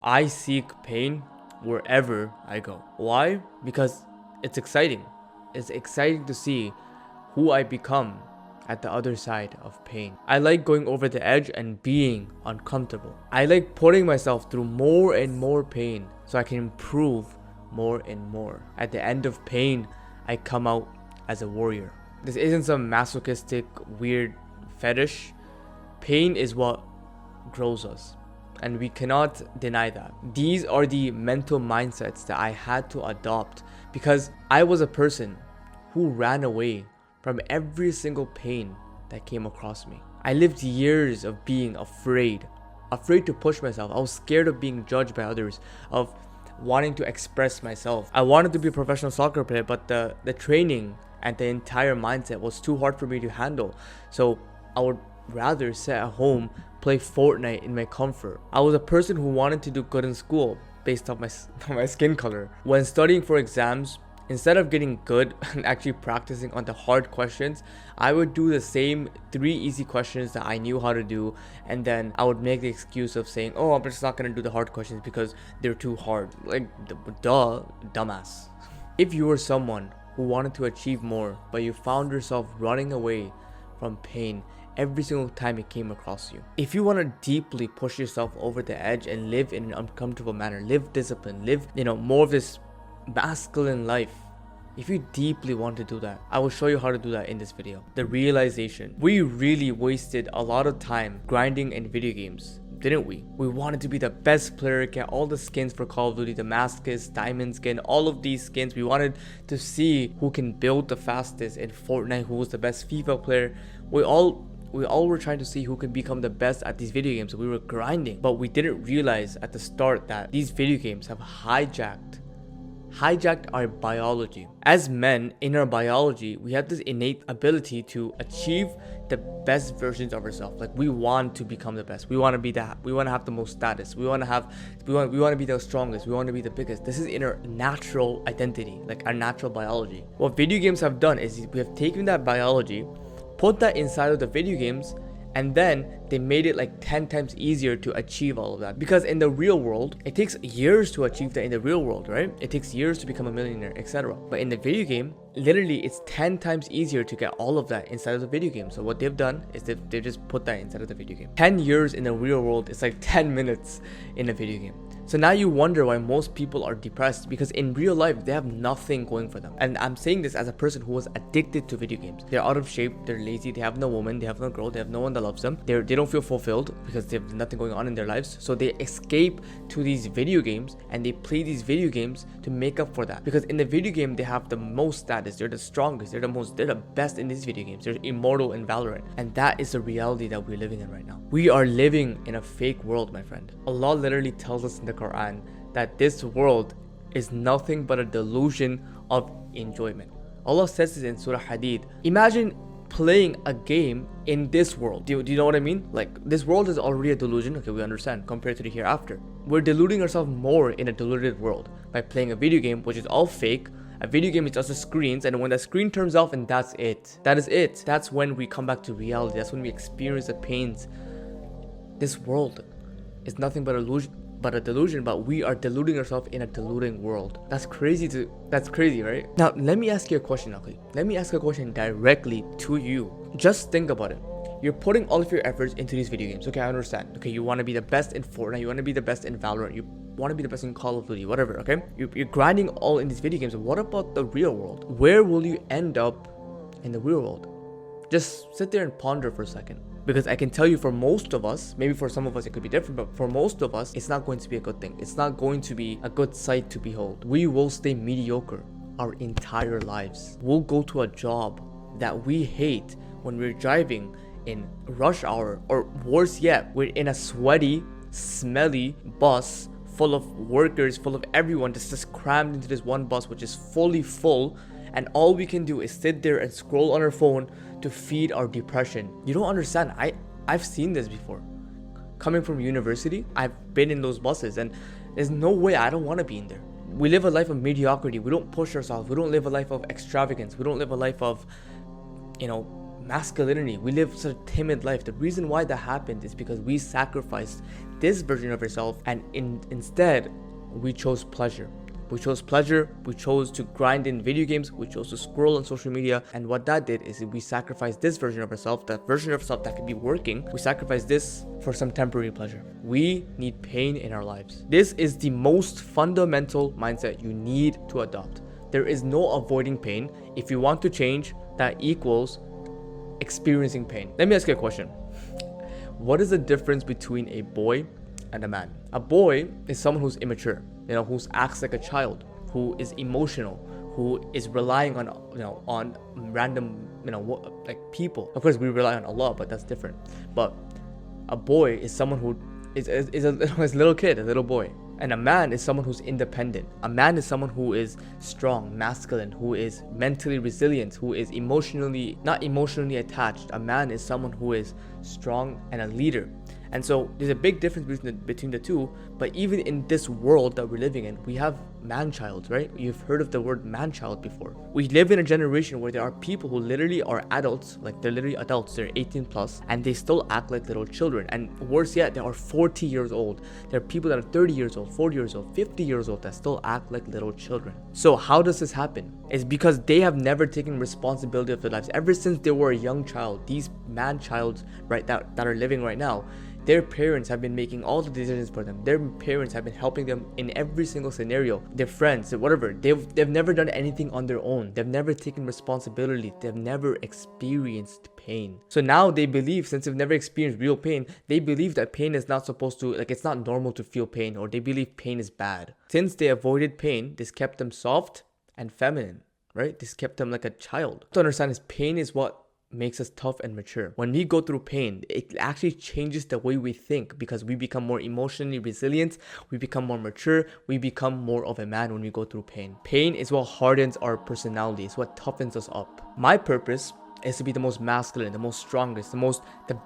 I seek pain wherever I go. Why? Because it's exciting. It's exciting to see who I become at the other side of pain. I like going over the edge and being uncomfortable. I like putting myself through more and more pain so I can improve more and more. At the end of pain, I come out as a warrior. This isn't some masochistic, weird fetish. Pain is what grows us, and we cannot deny that. These are the mental mindsets that I had to adopt because I was a person who ran away from every single pain that came across me. I lived years of being afraid to push myself. I was scared of being judged by others, of wanting to express myself. I wanted to be a professional soccer player, but the training and the entire mindset was too hard for me to handle. So I would rather sit at home, play Fortnite in my comfort. I was a person who wanted to do good in school based on my skin color. When studying for exams, instead of getting good and actually practicing on the hard questions, I would do the same 3 easy questions that I knew how to do, and then I would make the excuse of saying, oh, I'm just not gonna do the hard questions because they're too hard. Like, duh, dumbass. If you were someone who wanted to achieve more, but you found yourself running away from pain every single time it came across you. If you want to deeply push yourself over the edge and live in an uncomfortable manner, live disciplined, live, more of this masculine life. If you deeply want to do that, I will show you how to do that in this video. The realization. We really wasted a lot of time grinding in video games, didn't we? We wanted to be the best player, get all the skins for Call of Duty, Damascus, Diamond skin, all of these skins. We wanted to see who can build the fastest in Fortnite, who was the best FIFA player. We all were trying to see who can become the best at these video games. We were grinding, but we didn't realize at the start that these video games have hijacked our biology. As men, in our biology, we have this innate ability to achieve the best versions of ourselves. Like, we want to become the best. We want to be that. We want to have the most status. We want to be the strongest. We want to be the biggest. This is in our natural identity, like our natural biology. What video games have done is we have taken that biology, put that inside of the video games, and then they made it like 10 times easier to achieve all of that. Because in the real world, it takes years to achieve that in the real world, right? It takes years to become a millionaire, etc. But in the video game, literally it's 10 times easier to get all of that inside of the video game. So what they've done is they just put that inside of the video game. 10 years in the real world is like 10 minutes in a video game. So now you wonder why most people are depressed, because in real life, they have nothing going for them. And I'm saying this as a person who was addicted to video games. They're out of shape, they're lazy, they have no woman, they have no girl, they have no one that loves them. They don't feel fulfilled because they have nothing going on in their lives. So they escape to these video games and they play these video games to make up for that. Because in the video game, they have the most status, they're the strongest, they're the best in these video games. They're immortal in Valorant. And that is the reality that we're living in right now. We are living in a fake world, my friend. Allah literally tells us in the Quran that this world is nothing but a delusion of enjoyment. Allah says this in Surah Hadid. Imagine playing a game in this world. Do you know what I mean? Like, this world is already a delusion. Okay, we understand, compared to the hereafter. We're deluding ourselves more in a deluded world by playing a video game which is all fake. A video game is just the screens, and when the screen turns off, and that's it. That is it. That's when we come back to reality. That's when we experience the pains. This world is nothing but a delusion, but we are deluding ourselves in a deluding world. That's crazy, right? Now, let me ask you a question, Akhi. Let me ask a question directly to you. Just think about it. You're putting all of your efforts into these video games. Okay, I understand. Okay, you want to be the best in Fortnite. You want to be the best in Valorant. You want to be the best in Call of Duty, whatever, okay? You're grinding all in these video games. What about the real world? Where will you end up in the real world? Just sit there and ponder for a second. Because I can tell you, for most of us, maybe for some of us it could be different, but for most of us, it's not going to be a good thing. It's not going to be a good sight to behold. We will stay mediocre our entire lives. We'll go to a job that we hate when we're driving in rush hour, or worse yet, we're in a sweaty, smelly bus full of workers, full of everyone, just crammed into this one bus which is fully full, and all we can do is sit there and scroll on our phone to feed our depression. You don't understand. I've seen this before. Coming from university, I've been in those buses, and there's no way I don't want to be in there. We live a life of mediocrity. We don't push ourselves. We don't live a life of extravagance. We don't live a life of, masculinity. We live such a timid life. The reason why that happened is because we sacrificed this version of yourself, and instead we chose pleasure. We chose pleasure, we chose to grind in video games, we chose to scroll on social media, and what that did is we sacrificed this version of ourselves, that version of ourselves that could be working, we sacrificed this for some temporary pleasure. We need pain in our lives. This is the most fundamental mindset you need to adopt. There is no avoiding pain. If you want to change, that equals experiencing pain. Let me ask you a question. What is the difference between a boy and a man? A boy is someone who's immature, who acts like a child, who is emotional, who is relying on, on random, like people. Of course, we rely on Allah, but that's different. But a boy is someone who is a little kid, a little boy. And a man is someone who's independent. A man is someone who is strong, masculine, who is mentally resilient, who is not emotionally attached. A man is someone who is strong and a leader. And so there's a big difference between the two. But even in this world that we're living in, we have man-child, right? You've heard of the word man-child before. We live in a generation where there are people who literally are adults, like they're literally adults, they're 18 plus, and they still act like little children. And worse yet, they are 40 years old. There are people that are 30 years old, 40 years old, 50 years old that still act like little children. So how does this happen? It's because they have never taken responsibility of their lives. Ever since they were a young child, these man-childs, right, that are living right now, their parents have been making all the decisions for them. Their parents have been helping them in every single scenario. Their friends, whatever. They've never done anything on their own. They've never taken responsibility. They've never experienced pain. So now they believe, since they've never experienced real pain, they believe that pain is not supposed to, it's not normal to feel pain, or they believe pain is bad. Since they avoided pain, this kept them soft and feminine, right? This kept them like a child. What to understand is pain is what makes us tough and mature. When we go through pain, it actually changes the way we think, because we become more emotionally resilient, we become more mature, we become more of a man when we go through pain. Pain is what hardens our personality, it's what toughens us up. My purpose is to be the most masculine, the most strongest, the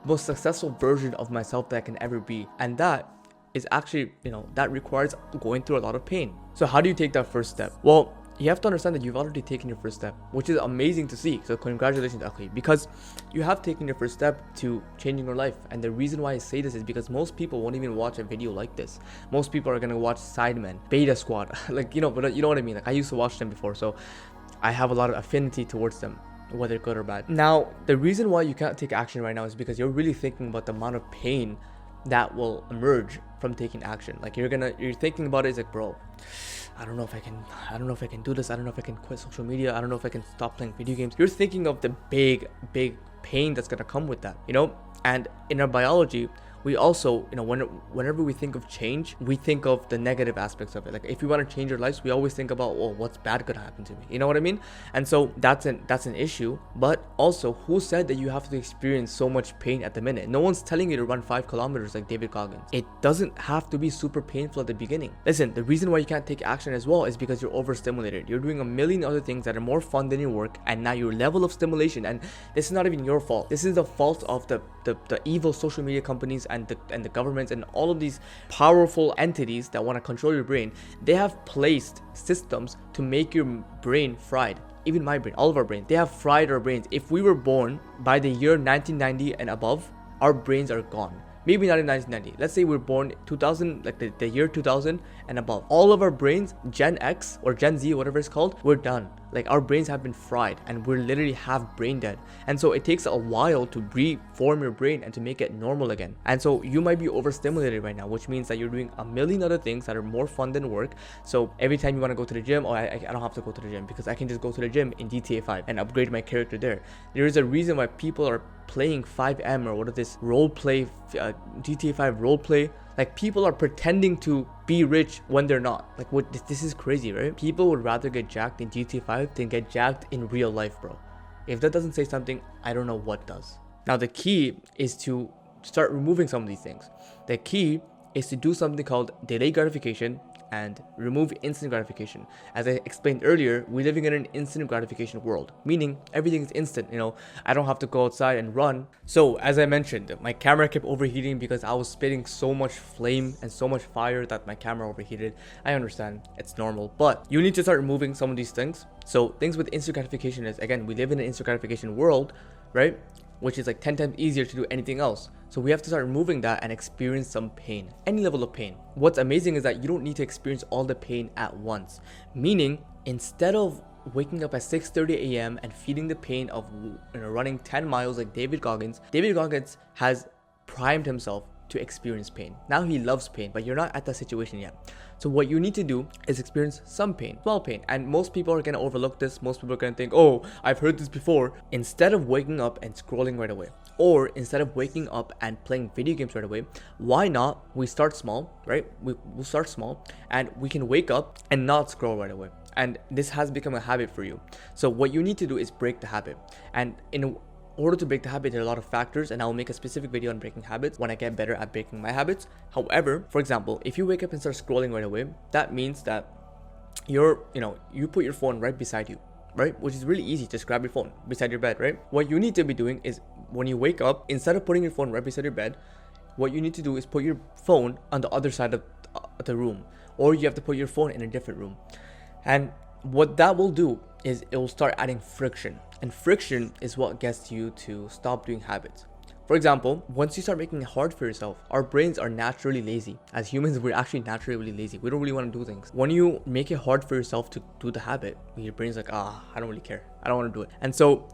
most successful version of myself that I can ever be. And that is actually, that requires going through a lot of pain. So how do you take that first step? Well, you have to understand that you've already taken your first step, which is amazing to see. So congratulations, Akhi, because you have taken your first step to changing your life. And the reason why I say this is because most people won't even watch a video like this. Most people are gonna watch Sidemen, Beta Squad, but you know what I mean. I used to watch them before, so I have a lot of affinity towards them, whether good or bad. Now, the reason why you can't take action right now is because you're really thinking about the amount of pain that will emerge from taking action. You're thinking about it, it's like, bro, I don't know if I can do this. I don't know if I can quit social media. I don't know if I can stop playing video games. You're thinking of the big pain that's gonna come with that, And in our biology, we also, whenever we think of change, we think of the negative aspects of it. Like if we want to change our lives, we always think about, well, what's bad gonna happen to me? You know what I mean? And so that's an issue. But also, who said that you have to experience so much pain at the minute? No one's telling you to run 5 kilometers like David Goggins. It doesn't have to be super painful at the beginning. Listen, the reason why you can't take action as well is because you're overstimulated. You're doing a million other things that are more fun than your work, and now your level of stimulation, and this is not even your fault. This is the fault of the evil social media companies and the governments and all of these powerful entities that want to control your brain. They have placed systems to make your brain fried. Even my brain, all of our brains, they have fried our brains. If we were born by the year 1990 and above, our brains are gone. Maybe not in 1990. Let's say we're born 2000, like the year 2000 and above. All of our brains, Gen X or Gen Z, whatever it's called, we're done. Like our brains have been fried and we're literally half brain dead. And so it takes a while to reform your brain and to make it normal again. And so you might be overstimulated right now, which means that you're doing a million other things that are more fun than work. So every time you want to go to the gym, I don't have to go to the gym because I can just go to the gym in GTA 5 and upgrade my character there. There is a reason why people are playing 5M or what is this role play, GTA 5 role play. Like people are pretending to be rich when they're not. Like what? This is crazy, right? People would rather get jacked in GTA 5 than get jacked in real life, bro. If that doesn't say something, I don't know what does. Now the key is to start removing some of these things. The key is to do something called delayed gratification and remove instant gratification. As I explained earlier, we're living in an instant gratification world, meaning everything is instant. I don't have to go outside and run. So as I mentioned, my camera kept overheating because I was spitting so much flame and so much fire that my camera overheated. I understand, it's normal, but you need to start removing some of these things. So things with instant gratification is, again, we live in an instant gratification world, right? which is like 10 times easier to do anything else. So we have to start removing that and experience some pain, any level of pain. What's amazing is that you don't need to experience all the pain at once. Meaning, instead of waking up at 6:30 a.m. and feeling the pain of running 10 miles like David Goggins has primed himself to experience pain. Now he loves pain, but you're not at that situation yet. So what you need to do is experience some pain, small pain. And most people are going to overlook this. Most people are going to think, oh, I've heard this before. Instead of waking up and scrolling right away, or instead of waking up and playing video games right away, why not we start small, right? We'll start small and we can wake up and not scroll right away. And this has become a habit for you. So what you need to do is break the habit. And in order to break the habit, there are a lot of factors, and I'll make a specific video on breaking habits when I get better at breaking my habits. However, for example, if you wake up and start scrolling right away, that means that you put your phone right beside you, right? Which is really easy. Just grab your phone beside your bed, right? What you need to be doing is when you wake up, instead of putting your phone right beside your bed, what you need to do is put your phone on the other side of the room, or you have to put your phone in a different room. And what that will do is it will start adding friction, and friction is what gets you to stop doing habits. For example, once you start making it hard for yourself, our brains are naturally lazy. As humans, we're actually naturally really lazy. We don't really want to do things. When you make it hard for yourself to do the habit, your brain's like, I don't really care. I don't want to do it. And so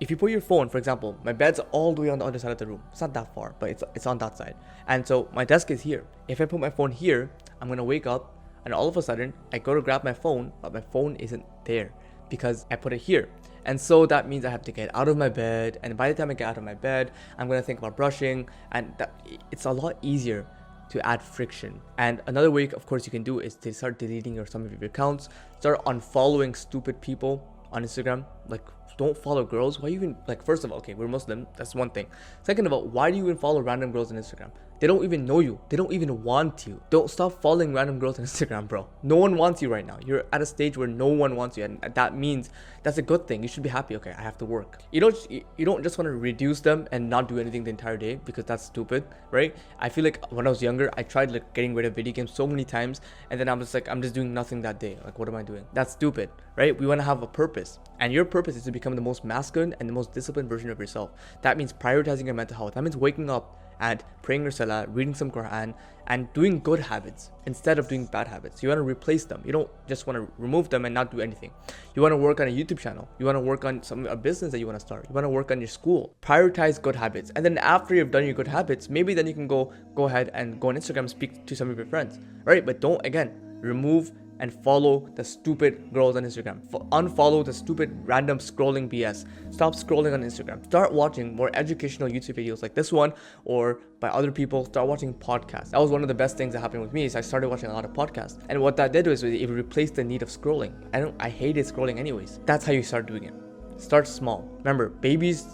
if you put your phone, for example, my bed's all the way on the other side of the room. It's not that far, but it's on that side. And so my desk is here. If I put my phone here, I'm going to wake up and all of a sudden I go to grab my phone, but my phone isn't there because I put it here. And so that means I have to get out of my bed, and by the time I get out of my bed, I'm going to think about brushing, and it's a lot easier to add friction. And another way, of course, you can do is to start deleting some of your accounts, start unfollowing stupid people on Instagram. Like, don't follow girls. Why even, like, first of all, okay, we're Muslim, that's one thing. Second of all, why do you even follow random girls on Instagram? They don't even know you. They don't even want you. Don't stop following random girls on Instagram, bro. No one wants you right now. You're at a stage where no one wants you, and that means that's a good thing. You should be happy. Okay, I have to work. You don't just want to reduce them and not do anything the entire day, because that's stupid, right? I feel like when I was younger, I tried like getting rid of video games so many times, and then I'm just doing nothing that day. Like, what am I doing? That's stupid, right? We want to have a purpose, and your purpose is to become the most masculine and the most disciplined version of yourself. That means prioritizing your mental health. That means waking up and praying your salah, reading some Quran, and doing good habits instead of doing bad habits. You want to replace them. You don't just want to remove them and not do anything. You want to work on a YouTube channel. You want to work on a business that you want to start. You want to work on your school. Prioritize good habits. And then after you've done your good habits, maybe then you can go ahead and go on Instagram, speak to some of your friends, right? But don't, again, remove and follow the stupid girls on Instagram. Unfollow the stupid random scrolling BS. Stop scrolling on Instagram. Start watching more educational YouTube videos like this one, or by other people. Start watching podcasts. That was one of the best things that happened with me, is I started watching a lot of podcasts. And what that did was it replaced the need of scrolling. I hated scrolling anyways. That's how you start doing it. Start small. Remember, babies,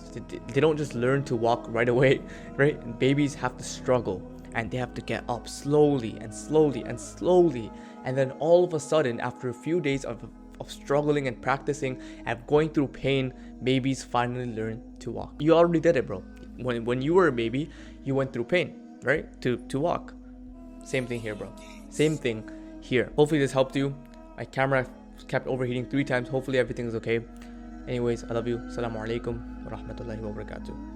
they don't just learn to walk right away, right? Babies have to struggle, and they have to get up slowly and slowly and slowly. And then all of a sudden, after a few days of struggling and practicing and going through pain, babies finally learn to walk. You already did it, bro. When you were a baby, you went through pain, right? To walk. Same thing here, bro. Same thing here. Hopefully this helped you. My camera kept overheating 3 times. Hopefully everything is okay. Anyways, I love you. Assalamu alaikum wa rahmatullahi wa barakatuh.